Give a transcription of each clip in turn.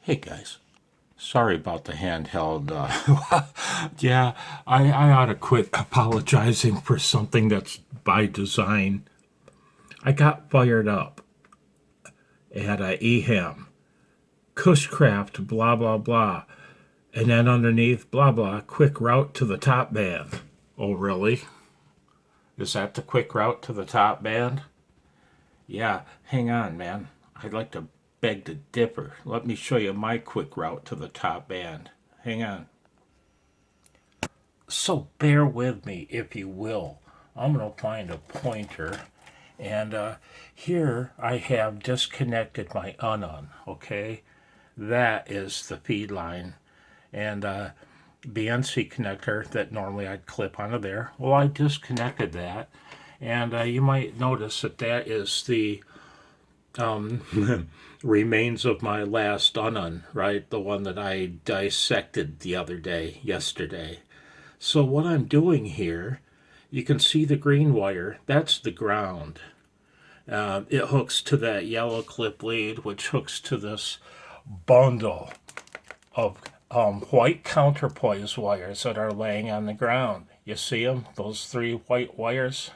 Hey guys, sorry about the handheld. Yeah, I ought to quit apologizing for something that's by design. I got fired up at eHam, Cushcraft, blah blah blah, and then underneath blah blah, quick route to the top band. Oh really? Is that the quick route to the top band? Yeah, hang on, man. I'd like to beg to differ. Let me show you my quick route to the top band. Hang on. So bear with me, if you will. I'm going to find a pointer. And here I have disconnected my unon, okay? That is the feed line. And BNC connector that normally I'd clip onto there. Well, I disconnected that. And you might notice that that is the remains of my last unon, right? The one that I dissected the other day, yesterday. So what I'm doing here, you can see the green wire, that's the ground. It hooks to that yellow clip lead, which hooks to this bundle of white counterpoise wires that are laying on the ground. You see them, those three white wires?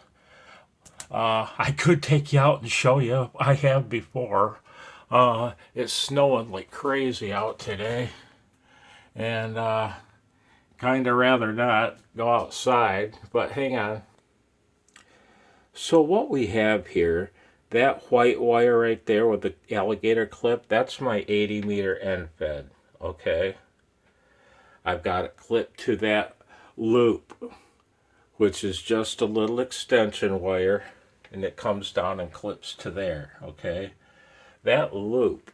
I could take you out and show you. I have before. It's snowing like crazy out today. And kind of rather not go outside, but hang on. So what we have here, that white wire right there with the alligator clip, that's my 80 meter end fed, okay? I've got it clipped to that loop, which is just a little extension wire, and it comes down and clips to there, okay? That loop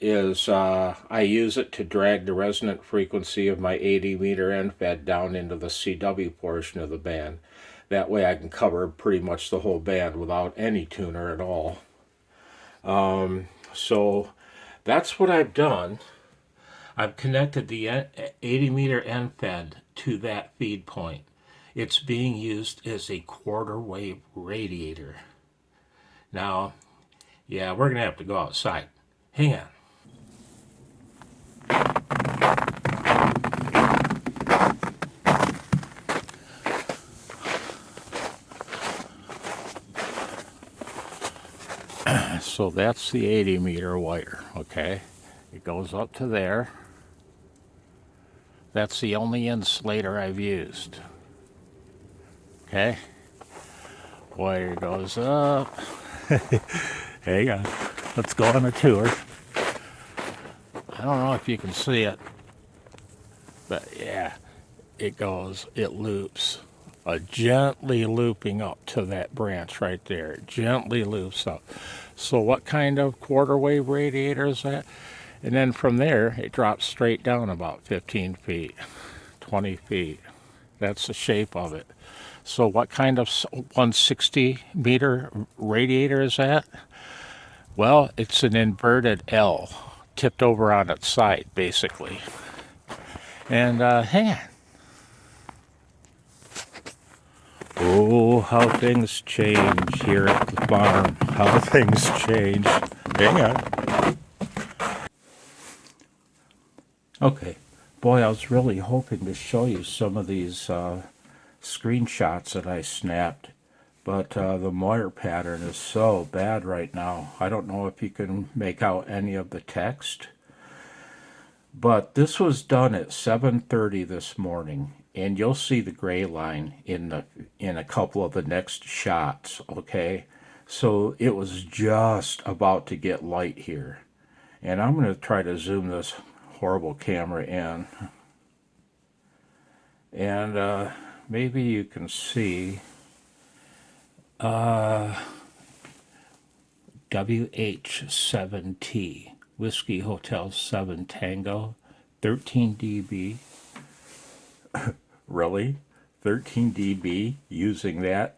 is, I use it to drag the resonant frequency of my 80 meter end fed down into the CW portion of the band. That way I can cover pretty much the whole band without any tuner at all. So that's what I've done. I've connected the 80 meter end fed to that feed point. It's being used as a quarter wave radiator. Now, yeah, we're going to have to go outside. Hang on. So that's the 80 meter wire, okay? It goes up to there. That's the only insulator I've used. Okay? Wire goes up. Hang on. Let's go on a tour. I don't know if you can see it, but yeah, it goes, it loops. Gently looping up to that branch right there. It gently loops up. So what kind of quarter wave radiator is that? And then from there, it drops straight down about 15 feet, 20 feet. That's the shape of it. So what kind of 160 meter radiator is that? Well, it's an inverted L, tipped over on its side, basically. And hang on. Oh, how things change here at the farm. How things change. Hang on. Okay. Boy, I was really hoping to show you some of these screenshots that I snapped. But the Moyer pattern is so bad right now. I don't know if you can make out any of the text. But this was done at 7:30 this morning. And you'll see the gray line in a couple of the next shots, okay? So it was just about to get light here. And I'm going to try to zoom this horrible camera in. And maybe you can see WH7T, Whiskey Hotel 7 Tango, 13 dB. Really? 13 dB using that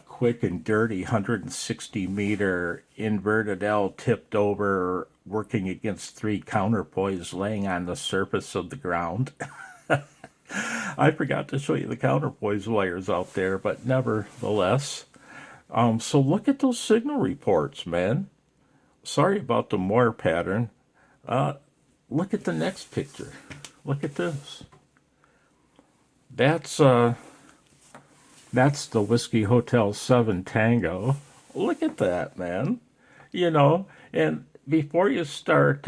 quick and dirty 160 meter inverted L tipped over, working against three counterpoise laying on the surface of the ground. I forgot to show you the counterpoise wires out there, but nevertheless. So look at those signal reports, man. Sorry about the Moore pattern. Look at the next picture. Look at this. That's the Whiskey Hotel 7 Tango. Look at that, man. You know, and before you start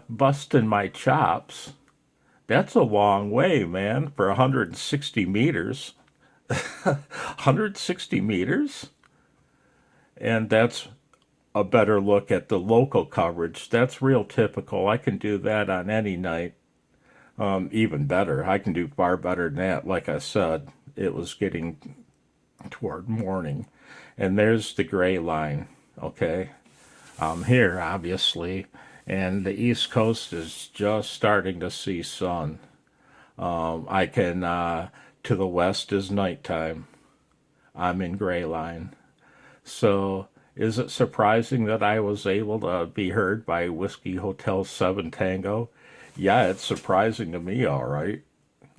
busting my chops, that's a long way, man, for 160 meters. 160 meters? And that's a better look at the local coverage. That's real typical. I can do that on any night. Even better. I can do far better than that. Like I said, it was getting toward morning. And there's the gray line, okay? I'm here, obviously, and the East Coast is just starting to see sun. I can, to the west is nighttime. I'm in gray line. So is it surprising that I was able to be heard by Whiskey Hotel 7 Tango? Yeah, it's surprising to me, all right.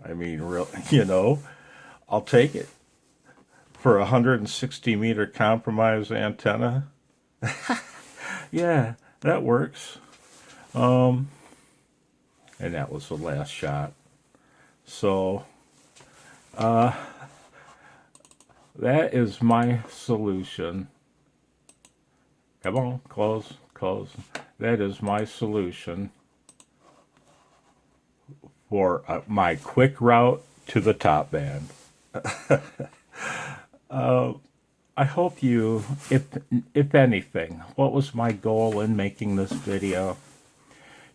I mean, real, I'll take it. For a 160 meter compromise antenna? Yeah, that works. And that was the last shot. So, that is my solution. Come on, close. That is my solution for my quick route to the top band. I hope you, if anything, what was my goal in making this video?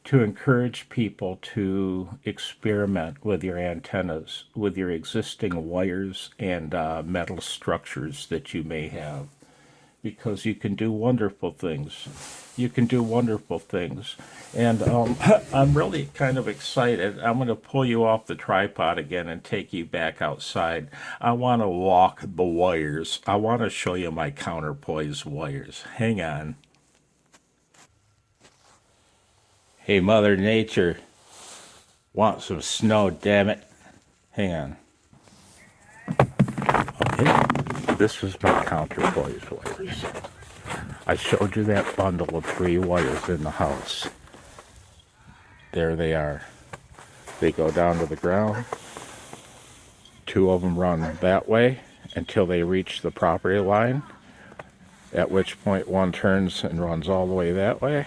To encourage people to experiment with your antennas, with your existing wires and metal structures that you may have, because you can do wonderful things. You can do wonderful things. And I'm really kind of excited. I'm going to pull you off the tripod again and take you back outside. I want to walk the wires. I want to show you my counterpoise wires. Hang on. Hey, Mother Nature. Want some snow, damn it. Hang on. Okay. This is my counterpoise wires. I showed you that bundle of 3 wires in the house. There they are. They go down to the ground. 2 of them run that way until they reach the property line, at which point 1 turns and runs all the way that way.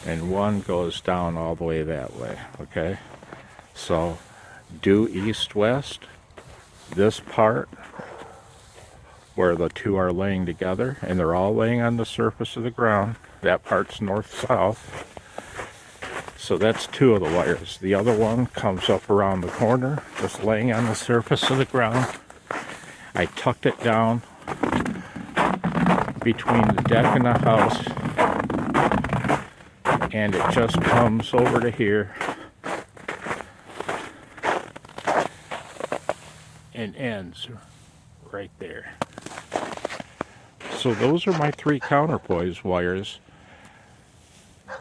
And 1 goes down all the way that way, okay? So, do east-west. This part, where the 2 are laying together, and they're all laying on the surface of the ground. That part's north-south. So that's 2 of the wires. The other one comes up around the corner, just laying on the surface of the ground. I tucked it down between the deck and the house, and it just comes over to here and ends right there. So those are my 3 counterpoise wires,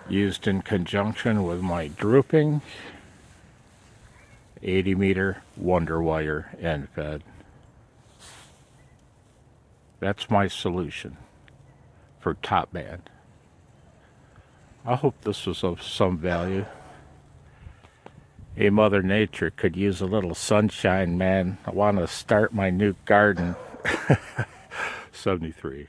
used in conjunction with my drooping 80 meter Wonder Wire end fed. That's my solution for top band. I hope this was of some value. Hey, Mother Nature could use a little sunshine, man. I want to start my new garden. 73.